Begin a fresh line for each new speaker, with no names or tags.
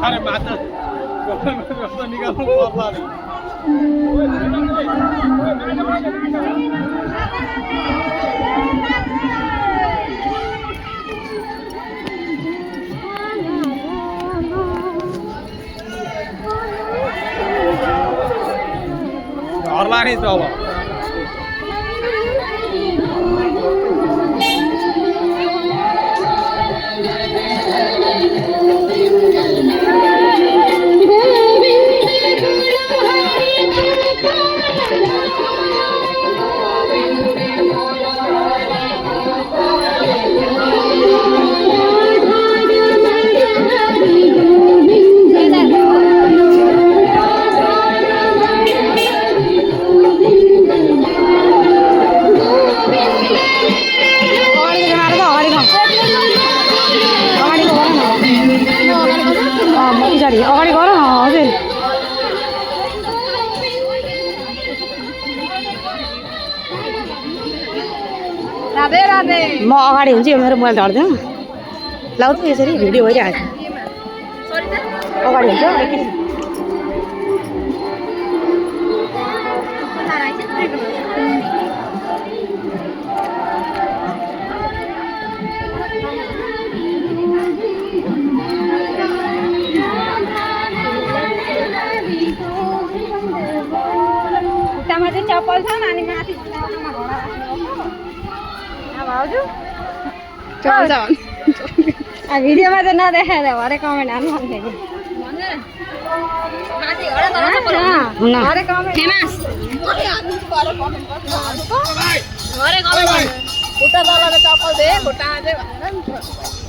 अरे माता निकाल्नु पर्ला घरला नि त अब अगाडि गर न हजुर राधे राधे म अगाडि हुन्छ यो मेरो मोबाइल झर्दैन लाउ त यसरी भिडियो भइरहेको छ अगाडि हुन्छ एकैछिन चप्पल छ अनि माथि भिडियोमा चाहिँ नदेखाएर भरे कमेन्ट हाल्नु खुट्टा तलको चप्पल दे खुट्टामा चाहिँ